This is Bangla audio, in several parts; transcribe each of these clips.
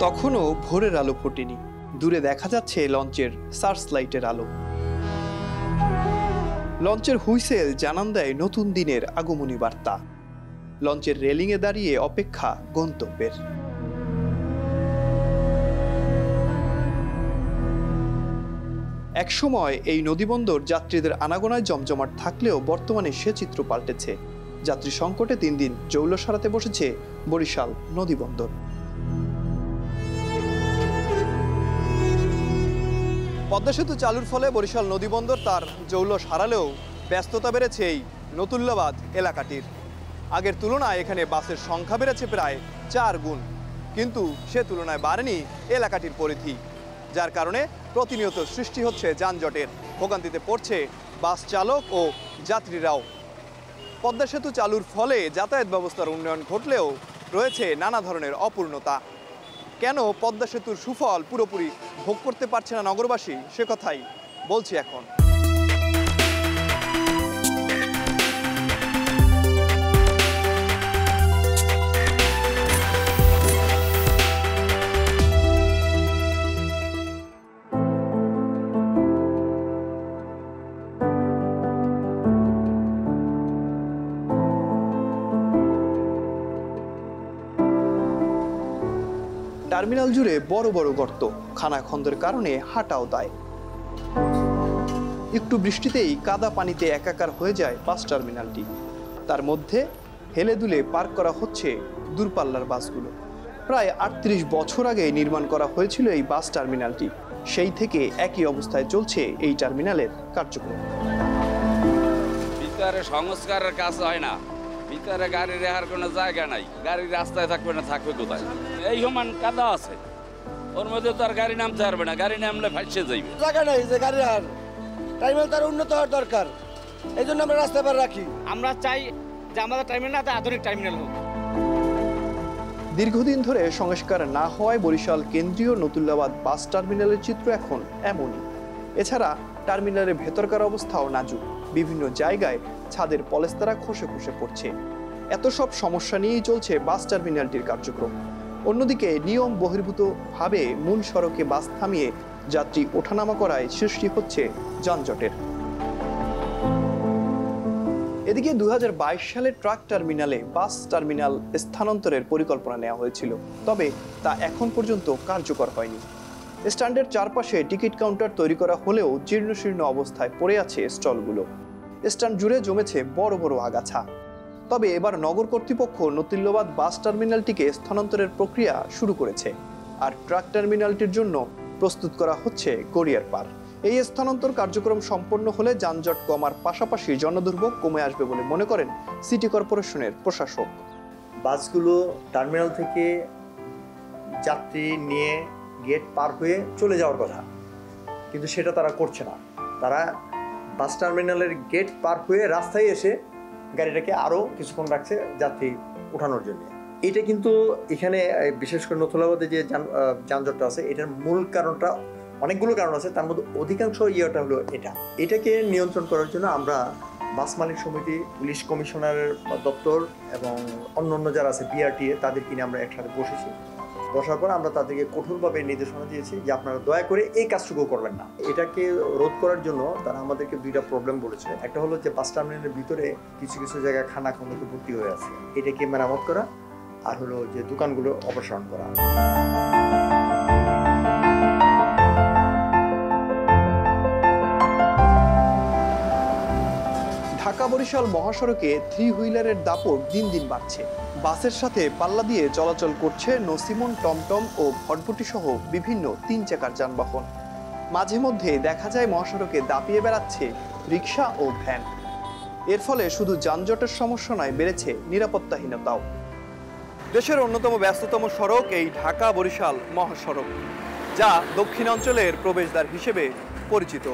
তখনও ভোরের আলো ফোটেনি। দূরে দেখা যাচ্ছে লঞ্চের সার্চ লাইটের আলো। লঞ্চের হুইসেল জানান দেয় নতুন দিনের আগমনী বার্তা। লঞ্চের রেলিংয়ে দাঁড়িয়ে অপেক্ষা গন্তব্যের। একসময় এই নদীবন্দর যাত্রীদের আনাগোনায় জমজমাট থাকলেও বর্তমানে সে চিত্র পাল্টেছে। যাত্রী সংকটে 3 দিন জৌল সারাতে বসেছে বরিশাল নদীবন্দর। পদ্মা সেতু চালুর ফলে বরিশাল নদীবন্দর তার জৌলস হারালেও ব্যস্ততা বেড়েছে এই নতুল্লাবাদ এলাকাটির। আগের তুলনায় এখানে বাসের সংখ্যা বেড়েছে প্রায় 4 গুণ, কিন্তু সে তুলনায় বাড়েনি এলাকাটির পরিধি, যার কারণে প্রতিনিয়ত সৃষ্টি হচ্ছে যানজটের। ভোগান্তিতে পড়ছে বাস চালক ও যাত্রীরাও। পদ্মা সেতু চালুর ফলে যাতায়াত ব্যবস্থার উন্নয়ন ঘটলেও রয়েছে নানা ধরনের অপূর্ণতা। কেন পদ্মা সেতুর সুফল পুরোপুরি ভোগ করতে পারছে না নগরবাসী, সে কথাই বলছি এখন। টার্মিনাল জুড়ে বড় বড় গর্ত, খানাখন্দের কারণে হাঁটাও দায়। একটু বৃষ্টিতেই কাদা পানিতে একাকার হয়ে যায় বাস টার্মিনালটি। তার মধ্যে হেলে দুলে পার্ক করা হচ্ছে দূরপাল্লার বাসগুলো। প্রায় 38 বছর আগে নির্মাণ করা হয়েছিল এই বাস টার্মিনালটি। সেই থেকে একই অবস্থায় চলছে এই টার্মিনালের কার্যক্রম। ভিতরে সংস্কারের কাজ হয় না, ভিতরে গাড়ি রাখার কোনো জায়গা নাই। গাড়ি রাস্তায় থাকবে না, থাকবে কোথায়? এই সমান কাদা আছে, ওর মধ্যে তো আর গাড়ি নামতে পারবে না। গাড়ি নামলে ফাঁসে যাইবে, জায়গা নাই যে গাড়ি রাখার। টার্মিনাল তার উন্নত হওয়ার দরকার, এই জন্য আমরা রাস্তা পার রাখি। আমরা চাই যে আমাদের টার্মিনালটা আধুনিক টার্মিনাল হোক। দীর্ঘদিন ধরে সংস্কার না হওয়ায় বরিশাল কেন্দ্রীয় নতুল্লাবাদ বাস টার্মিনালের চিত্র এখন এমনই। এছাড়া টার্মিনালের ভেতরকার অবস্থাও নাজুক। বিভিন্ন জায়গায় ছাদের পলেস্তারা খসে খসে পড়ছে। এত সব সমস্যা নিয়েই চলছে বাস টার্মিনালটির কার্যক্রম। অন্যদিকে নিয়ম বহির্ভূতভাবে মূল সড়কে বাস থামিয়ে যাত্রী ওঠানামা করায় সৃষ্টি হচ্ছে যানজটের। এদিকে 2022 সালে ট্রাক টার্মিনালে বাস টার্মিনাল স্থানান্তরের পরিকল্পনা নেওয়া হয়েছিল, তবে তা এখন পর্যন্ত কার্যকর হয়নি। স্ট্যান্ডের চারপাশে টিকিট কাউন্টার তৈরি করা হলেও জীর্ণশীর্ণ অবস্থায় পড়ে আছে স্টলগুলো। স্ট্যান্ড জুড়ে জমেছে বড় বড় আগাছা। তবে এবার নগর কর্তৃপক্ষ নতুল্লাবাদ বাস টার্মিনালটিকে স্থানান্তরের প্রক্রিয়া শুরু করেছে, আর ট্রাক টার্মিনালটির জন্য প্রস্তুত করা হচ্ছে গড়িয়ার পার। এই স্থানান্তর কার্যক্রম সম্পন্ন হলে যানজট কমার পাশাপাশি জনদুর্ভোগ কমে আসবে বলে মনে করেন সিটি কর্পোরেশনের প্রশাসক। বাসগুলো টার্মিনাল থেকে যাত্রী নিয়ে গেট পার হয়ে চলে যাওয়ার কথা, কিন্তু সেটা তারা করছে না। তারা বাস টার্মিনালের গেট পার হয়ে রাস্তায় এসে গাড়িটাকে আরও কিছুক্ষণ রাখছে যাত্রী ওঠানোর জন্য। এটা কিন্তু এখানে বিশেষ করে নতুল্লাবাদে যে যানজটটা আছে, এটার মূল কারণটা, অনেকগুলো কারণ আছে, তার মধ্যে অধিকাংশ ইয়েটা হলো এটাকে নিয়ন্ত্রণ করার জন্য আমরা বাস মালিক সমিতি, পুলিশ কমিশনারের দপ্তর এবং অন্য যারা আছে বিআরটিএ, তাদেরকে নিয়ে আমরা একসাথে বসার পর আমরা তাদেরকে কঠোরভাবে নির্দেশনা দিয়েছি যে আপনারা দয়া করে এই কাজটুকু করবেন না। এটাকে রোধ করার জন্য তারা আমাদেরকে 2টা প্রবলেম বলেছে। একটা হলো যে বাস টার্মিনালের ভিতরে কিছু কিছু জায়গায় খানা খন্দকে ভর্তি হয়ে আছে, এটাকে মেরামত করা, আর হলো যে দোকানগুলো অপসারণ করা। ঢাকা বরিশাল মহাসড়কে 3 হুইলারের দাপট দিন দিন বাড়ছে। বাসের সাথে পাল্লা দিয়ে চলাচল করছে নসিমন, টমটম ও ভটভটি সহ বিভিন্ন 3 চাকার যানবাহন। মাঝে মধ্যে দেখা যায় মহাসড়কে দাপিয়ে বেড়াচ্ছে রিক্সা ও ভ্যান। এর ফলে শুধু যানজটের সমস্যা নয়, বেড়েছে নিরাপত্তাহীনতাও। দেশের অন্যতম ব্যস্ততম সড়ক এই ঢাকা বরিশাল মহাসড়ক, যা দক্ষিণাঞ্চলের প্রবেশদ্বার হিসেবে পরিচিত।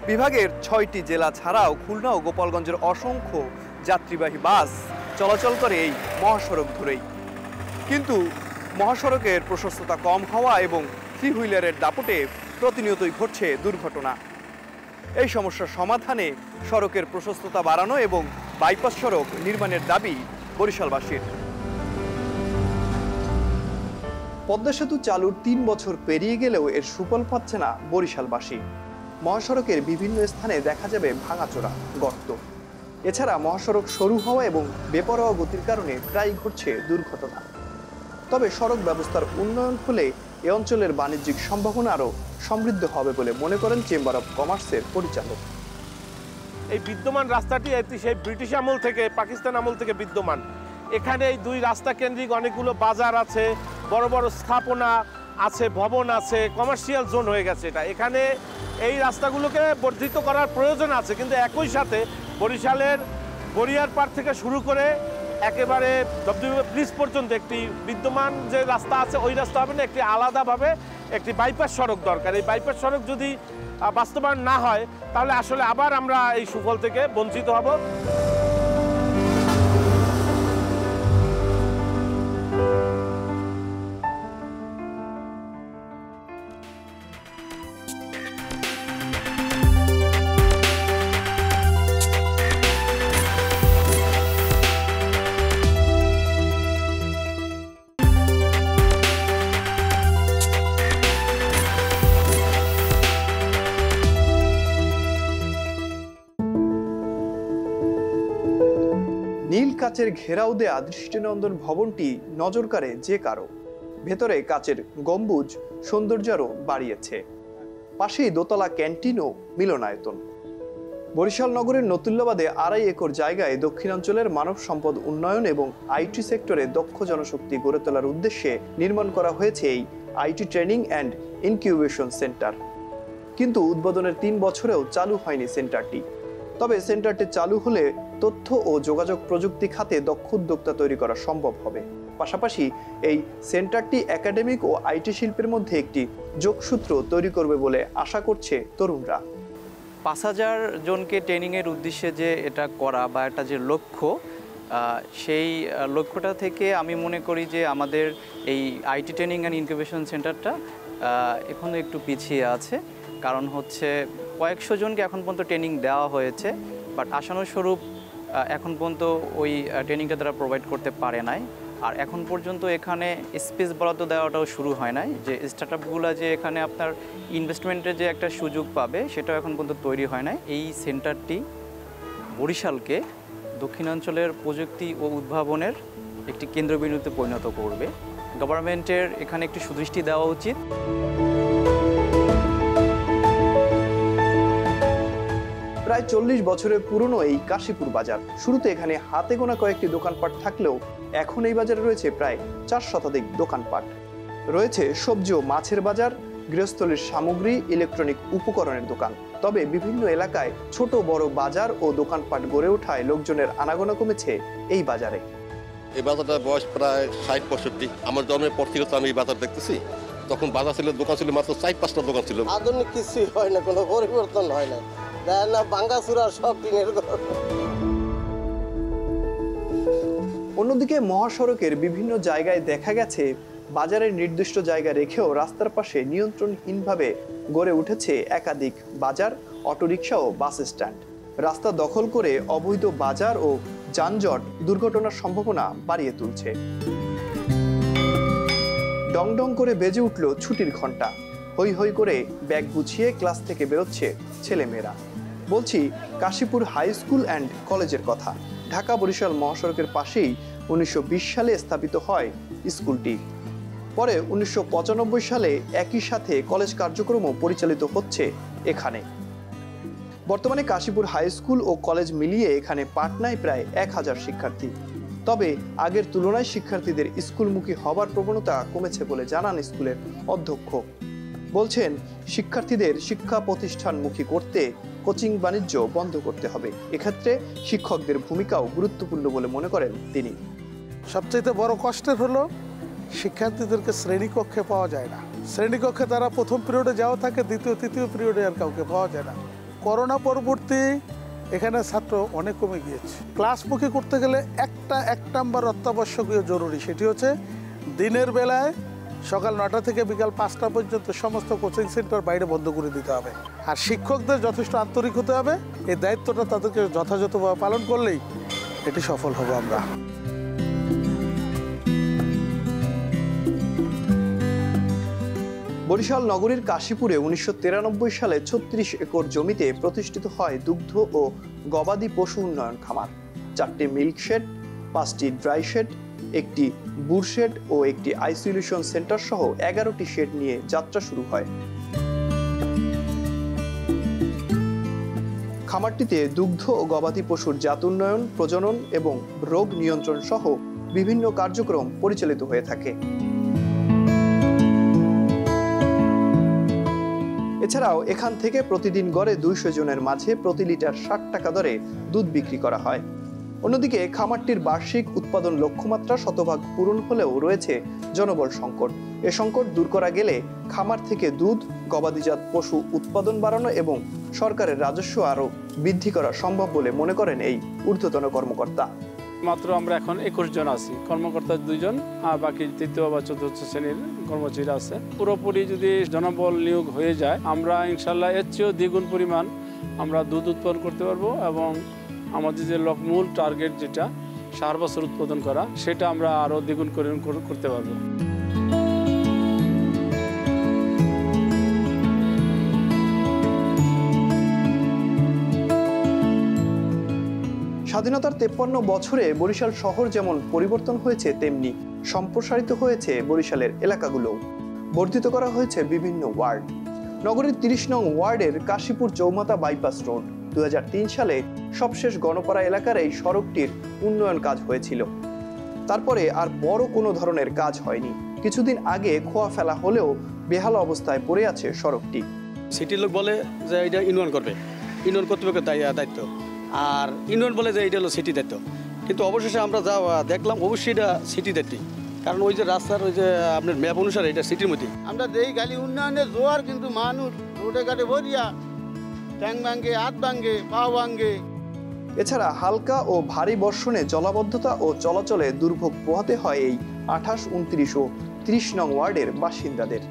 বিভাগের 6টি জেলা ছাড়াও খুলনা ও গোপালগঞ্জের অসংখ্য যাত্রীবাহী বাস চলাচল করে এই মহাসড়ক ধরেই। কিন্তু মহাসড়কের প্রশস্ততা কম হওয়া এবং 3 হুইলারের দাপটে প্রতিনিয়তই ঘটছে দুর্ঘটনা। এই সমস্যার সমাধানে সড়কের প্রশস্ততা বাড়ানো এবং বাইপাস সড়ক নির্মাণের দাবি বরিশালবাসীর। পদ্মা সেতু চালুর ৩ বছর পেরিয়ে গেলেও এর সুফল পাচ্ছে না বরিশালবাসী। মহাসড়কের বিভিন্ন স্থানে দেখা যাবে ভাঙাচোরা, গর্ত। এছাড়া মহাসড়ক সরু হওয়া এবং বেপরোয়া গতির কারণে প্রায়ই ঘটছে দুর্ঘটনা। তবে সড়ক ব্যবস্থার উন্নয়ন হলে এ অঞ্চলের বাণিজ্যিক সম্ভাবনা আরও সমৃদ্ধ হবে বলে মনে করেন চেম্বার অব কমার্সের পরিচালক। এই বিদ্যমান রাস্তাটি সেই ব্রিটিশ আমল থেকে, পাকিস্তান আমল থেকে বিদ্যমান। এখানে এই দুই রাস্তা কেন্দ্রিক অনেকগুলো বাজার আছে, বড় বড় স্থাপনা আছে, ভবন আছে, কমার্শিয়াল জোন হয়ে গেছে এটা। এখানে এই রাস্তাগুলোকে বর্ধিত করার প্রয়োজন আছে, কিন্তু একই সাথে বরিশালের গড়িয়ার পাড় থেকে শুরু করে একেবারে ডব্লিউবি ব্রিজ পর্যন্ত একটি বিদ্যমান যে রাস্তা আছে ওই রাস্তা হবে না, একটি আলাদাভাবে একটি বাইপাস সড়ক দরকার। এই বাইপাস সড়ক যদি বাস্তবায়ন না হয় তাহলে আসলে আবার আমরা এই সুফল থেকে বঞ্চিত হব। নীল কাচের ঘেরাও দেয়া দৃষ্টিনন্দন ভবনটি নজর কাড়ে যে কারো। ভেতরে কাচের গম্বুজ সৌন্দর্য আরও বাড়িয়েছে। পাশেই দোতলা ক্যান্টিন ও মিলনায়তন। বরিশাল নগরের নতুল্লাবাদে 2.5 একর জায়গায় দক্ষিণাঞ্চলের মানব সম্পদ উন্নয়ন এবং আইটি সেক্টরে দক্ষ জনশক্তি গড়ে তোলার উদ্দেশ্যে নির্মাণ করা হয়েছে এই IT training and incubation centre. কিন্তু উদ্বোধনের 3 বছরেও চালু হয়নি সেন্টারটি। তবে সেন্টারটি চালু হলে তথ্য ও যোগাযোগ প্রযুক্তি খাতে দক্ষ উদ্যোক্তা তৈরি করা সম্ভব হবে। পাশাপাশি এই সেন্টারটি একাডেমিক ও আইটি শিল্পের মধ্যে একটি যোগসূত্র তৈরি করবে বলে আশা করছে তরুণরা। 5000 জনকে ট্রেনিংয়ের উদ্দেশ্যে যে এটা করা বা একটা যে লক্ষ্য, সেই লক্ষ্যটা থেকে আমি মনে করি যে আমাদের এই আইটি ট্রেনিং অ্যান্ড ইনকিউবেশন সেন্টারটা এখনও একটু পিছিয়ে আছে। কারণ হচ্ছে কয়েকশো জনকে এখন পর্যন্ত ট্রেনিং দেওয়া হয়েছে, বাট আশানুস্বরূপ এখন পর্যন্ত ওই ট্রেনিংটা তারা প্রোভাইড করতে পারে নাই। আর এখন পর্যন্ত এখানে স্পেস বরাদ্দ দেওয়াটাও শুরু হয় নাই, যে স্টার্টআপগুলো যে এখানে আপনার ইনভেস্টমেন্টের যে একটা সুযোগ পাবে সেটাও এখন পর্যন্ত তৈরি হয় নাই। এই সেন্টারটি বরিশালকে দক্ষিণাঞ্চলের প্রযুক্তি ও উদ্ভাবনের একটি কেন্দ্রবিন্দুতে পরিণত করবে। গভর্নমেন্টের এখানে একটি সুদৃষ্টি দেওয়া উচিত। প্রায় 40 বছরের পুরনো এই কাশীপুর বাজার। শুরুতে এখানে হাতে গোনা কয়েকটি দোকানপাট থাকলেও এখন এই বাজারে রয়েছে প্রায় 4 শতাধিক দোকানপাট। রয়েছে সবজি ও মাছের বাজার, গৃহস্থলীর সামগ্রী, ইলেকট্রনিক উপকরণের দোকান। তবে বিভিন্ন এলাকায় ছোট বড় বাজার ও দোকানপাট গড়ে ওঠায় লোকজনের আনাগোনা কমেছে এই বাজারে। এই বাজারটার বয়স প্রায় 60-65। আমার জন্মের পর থেকে তো আমি এই বাজার দেখতেছি। তখন বাজার ছিল, দোকান ছিল মাত্র 4-5টা দোকান ছিল। আধুনিক কিছুই হয় না, কোনো পরিবর্তন হয় না। অন্যদিকে মহাসড়কের বিভিন্ন জায়গায় দেখা গেছে বাজারের নির্দিষ্ট জায়গা রেখেও রাস্তার পাশে নিয়ন্ত্রণহীনভাবে গড়ে উঠেছে একাধিক বাজার, অটোরিকশা ও বাস স্ট্যান্ড। রাস্তা দখল করে অবৈধ বাজার ও যানজট দুর্ঘটনার সম্ভাবনা বাড়িয়ে তুলছে। ডং ডং করে বেজে উঠল ছুটির ঘন্টা। হই হই করে ব্যাগ গুছিয়ে ক্লাস থেকে বেরোচ্ছে ছেলেমেয়েরা। বলছি কাশীপুর হাই স্কুল অ্যান্ড কলেজের কথা। ঢাকা বরিশাল মহাসড়কের পাশেই 1920 সালে স্থাপিত হয় স্কুলটি। পরে 1995 সালে একই সাথে কলেজ কার্যক্রমও পরিচালিত হচ্ছে এখানে। বর্তমানে কাশীপুর হাই স্কুল ও কলেজ মিলিয়ে এখানে পাটনায় প্রায় 1000 শিক্ষার্থী। তবে আগের তুলনায় শিক্ষার্থীদের স্কুলমুখী হবার প্রবণতা কমেছে বলে জানান স্কুলের অধ্যক্ষ। বলছেন, শিক্ষার্থীদের শিক্ষা প্রতিষ্ঠানমুখী করতে কোচিং বাণিজ্য বন্ধ করতে হবে। এক্ষেত্রে শিক্ষকদের ভূমিকাও গুরুত্বপূর্ণ বলে মনে করেন তিনি। সবচেয়ে বড় কষ্টের হলো শিক্ষার্থীদেরকে শ্রেণীকক্ষে পাওয়া যায় না। শ্রেণীকক্ষে তারা প্রথম পিরিয়ডে যাওয়া থাকে, দ্বিতীয় তৃতীয় পিরিয়ডে আর কাউকে পাওয়া যায় না। করোনা পরবর্তী এখানে ছাত্র অনেক কমে গিয়েছে। ক্লাসমুখী করতে গেলে এক নাম্বার অত্যাবশ্যকীয় জরুরি, সেটি হচ্ছে দিনের বেলায় সকাল 9টা থেকে বিকাল 5টা পর্যন্ত সমস্ত কোচিং সেন্টার বাইরে বন্ধ করে দিতে হবে। আর শিক্ষকদের যথেষ্ট আন্তরিক হতে হবে। এই দায়িত্বটা তাদেরকে যথাযথভাবে পালন করলেই এটি সফল হব আমরা। বরিশাল নগরীর কাশীপুরে 1993 সালে 36 একর জমিতে প্রতিষ্ঠিত হয় দুগ্ধ ও গবাদি পশু উন্নয়ন খামার। 4টি মিল্ক শেড, 5টি ড্রাই শেড, একটি বুর শেড ও একটি আইসোলেশন সেন্টার সহ 11টি শেড নিয়ে যাত্রা শুরু হয়। খামারটিতে দুগ্ধ ও গবাদি পশুর জাত উন্নয়ন, প্রজনন এবং রোগ নিয়ন্ত্রণ সহ বিভিন্ন কার্যক্রম পরিচালিত হয়ে থাকে। এছাড়াও এখান থেকে প্রতিদিন গড়ে 200 জনের মাঝে প্রতি লিটার 60 টাকা দরে দুধ বিক্রি করা হয়। অন্যদিকে খামারটির বার্ষিক উৎপাদন লক্ষ্যমাত্রা শতভাগ পূরণ হলেও রয়েছে জনবল সংকট। এ সংকট দূর করা গেলে খামার থেকে দুধ, গবাদিজাত পশু উৎপাদন বাড়ানো এবং সরকারের রাজস্ব আরও বৃদ্ধি করা সম্ভব বলে মনে করেন এই ঊর্ধ্বতন কর্মকর্তা। মাত্র আমরা এখন 21 জন আছি, কর্মকর্তা 2 জন, আর বাকি 3য় বা 4র্থ শ্রেণীর কর্মচারীরা আছে। পুরোপুরি যদি জনবল নিয়োগ হয়ে যায়, আমরা ইনশাল্লাহ এর চেয়েও দ্বিগুণ পরিমাণ আমরা দুধ উৎপাদন করতে পারবো এবং আমাদের যে মূল টার্গেট যেটা 4 বছর উৎপাদন করা, সেটা আমরা আরও দ্বিগুণ করতে পারবো। স্বাধীনতার 53 বছরে বরিশাল শহর যেমন পরিবর্তন হয়েছে, তেমনি সম্প্রসারিত হয়েছে বরিশালের এলাকাগুলোও। বর্ধিত করা হয়েছে বিভিন্ন ওয়ার্ড। নগরীর 30 নং ওয়ার্ডের কাশীপুর চৌমাথা বাইপাস রোড 2003 সালে সবশেষ গণপাড়া এলাকার এই সড়কটির উন্নয়ন কাজ হয়েছিল। তারপরে আর বড় কোনো ধরনের কাজ হয়নি। কিছুদিন আগে খোয়া ফেলা হলেও বেহাল অবস্থায় পড়ে আছে সড়কটি। সিটির লোক বলে যে এটা ইউনিয়ন করবে, ইউনিয়ন কর্তৃপক্ষের দায়িত্ব, আর ইউনিয়ন বলে যে এটা হলো সিটি দায়িত্ব। কিন্তু অবশেষে আমরা যা দেখলাম, অবশ্যই এটা সিটি দায়িত্ব, কারণ ওই যে রাস্তার ওই যে আপনার ম্যাপ অনুসারে এটা সিটির মধ্যে। আমরা যেই গালি উন্নয়নের জোয়ার, কিন্তু মানুষ রোডে ঘাটে ভরিয়া ট্যাং ভাঙ্গে, হাত ভাঙ্গে, পা ভাঙ্গে। এছাড়া হালকা ও ভারী বর্ষণে জলাবদ্ধতা ও চলাচলে দুর্ভোগ পোহাতে হয় এই 28, 29 ও 30 নং ওয়ার্ডের বাসিন্দাদের।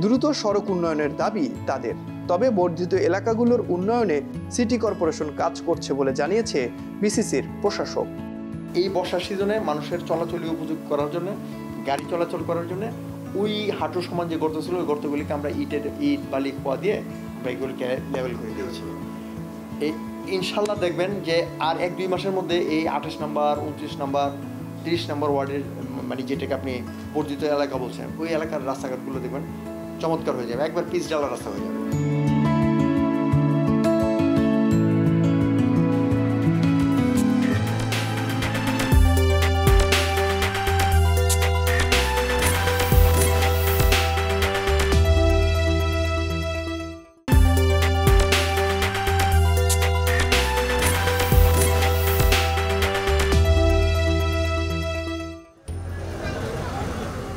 দ্রুত সড়ক উন্নয়নের দাবি তাদের। তবে বর্ধিত এলাকাগুলোর উন্নয়নে সিটি কর্পোরেশন কাজ করছে বলে জানিয়েছে বিসিসির প্রশাসক। এই বর্ষার সিজনে মানুষের চলাচল উপযোগ করার জন্য, গাড়ি চলাচল করার জন্য ওই হাঁটু সমান যে গর্ত ছিল, ওই গর্তগুলিকে আমরা ইট বালি খোয়া দিয়ে আমরা এগুলিকে লেভেল করে দিয়েছি। এই ইনশাল্লাহ দেখবেন যে আর 1-2 মাসের মধ্যে এই 28 নম্বর, 29 নম্বর, 30 নম্বর ওয়ার্ডের মানে যেটাকে আপনি বর্ধিত এলাকা বলছেন, ওই এলাকার রাস্তাঘাটগুলো দেখবেন চমৎকার হয়ে যাবে, একবার পিচ ডালা রাস্তা হয়ে যাবে।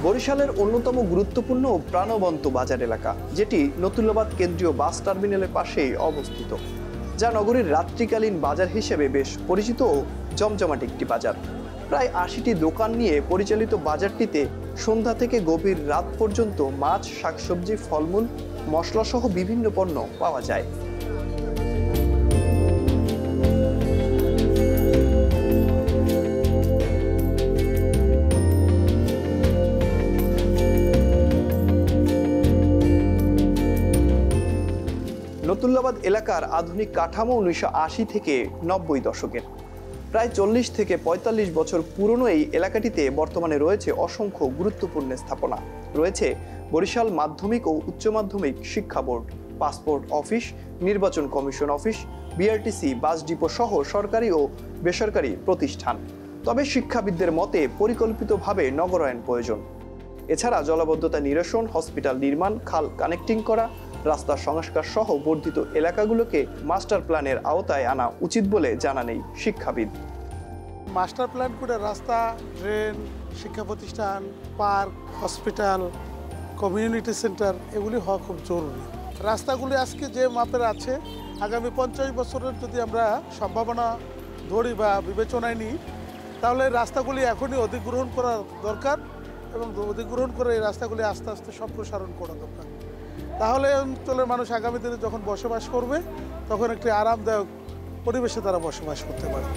বরিশালের অন্যতম গুরুত্বপূর্ণ ও প্রাণবন্ত বাজার এলাকা, যেটি নতুল্লাবাদ কেন্দ্রীয় বাস টার্মিনালের পাশেই অবস্থিত, যা নগরীর রাত্রিকালীন বাজার হিসেবে বেশ পরিচিত ও জমজমাট একটি বাজার। প্রায় 80টি দোকান নিয়ে পরিচালিত বাজারটিতে সন্ধ্যা থেকে গভীর রাত পর্যন্ত মাছ, শাকসবজি, ফলমূল, মশলাসহ বিভিন্ন পণ্য পাওয়া যায়। নতুল্লাবাদ এলাকার আধুনিক কাঠামো 1980 থেকে 90 দশকের। প্রায় 40 থেকে 45 বছর পুরনো এই এলাকাটিতে বর্তমানে রয়েছে অসংখ্য গুরুত্বপূর্ণ স্থাপনা। রয়েছে বরিশাল মাধ্যমিক ও উচ্চ মাধ্যমিক শিক্ষা বোর্ড, পাসপোর্ট অফিস, নির্বাচন commission office, BRTC, bus depot সহ সরকারি ও বেসরকারি প্রতিষ্ঠান। তবে শিক্ষাবিদদের মতে পরিকল্পিতভাবে নগরায়ণ প্রয়োজন। এছাড়া জলাবদ্ধতা নিরসন, হসপিটাল নির্মাণ, খাল কানেক্টিং করা, রাস্তা সংস্কার সহ বর্ধিত এলাকাগুলোকে মাস্টার প্ল্যানের আওতায় আনা উচিত বলে জানান এই শিক্ষাবিদ। মাস্টার প্ল্যান করে রাস্তা, ড্রেন, শিক্ষা প্রতিষ্ঠান, পার্ক, হসপিটাল, কমিউনিটি সেন্টার এগুলি হওয়া খুব জরুরি। রাস্তাগুলি আজকে যে মাপের আছে, আগামী 50 বছরের যদি আমরা সম্ভাবনা ধরি বা বিবেচনায় নিই, তাহলে রাস্তাগুলি এখনই অধিগ্রহণ করা দরকার এবং অধিগ্রহণ করে এই রাস্তাগুলি আস্তে আস্তে সম্প্রসারণ করা দরকার। তাহলে অঞ্চলের মানুষ আগামী দিনে যখন বসবাস করবে, তখন একটি আরামদায়ক পরিবেশে তারা বসবাস করতে পারে।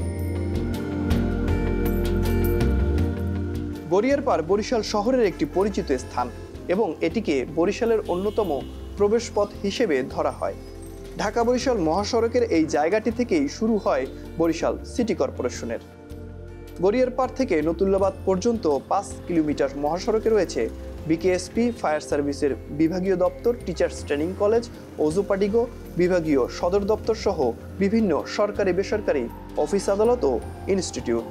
গড়িয়ারপাড় বরিশাল শহরের একটি পরিচিত স্থান। এবং এটিকে বরিশালের অন্যতম প্রবেশপথ হিসেবে ধরা হয়। ঢাকা বরিশাল মহাসড়কের এই জায়গাটি থেকেই শুরু হয় বরিশাল সিটি কর্পোরেশনের। গড়িয়ারপাড় থেকে নতুল্লাবাদ পর্যন্ত 5 কিলোমিটার মহাসড়কে রয়েছে বিকেএসপি, ফায়ার সার্ভিসের বিভাগীয় দপ্তর, টিচার্স ট্রেনিং কলেজ, ওজুপাডিগো বিভাগীয় সদর দপ্তর সহ বিভিন্ন সরকারি বেসরকারি অফিস, আদালত ও ইনস্টিটিউট।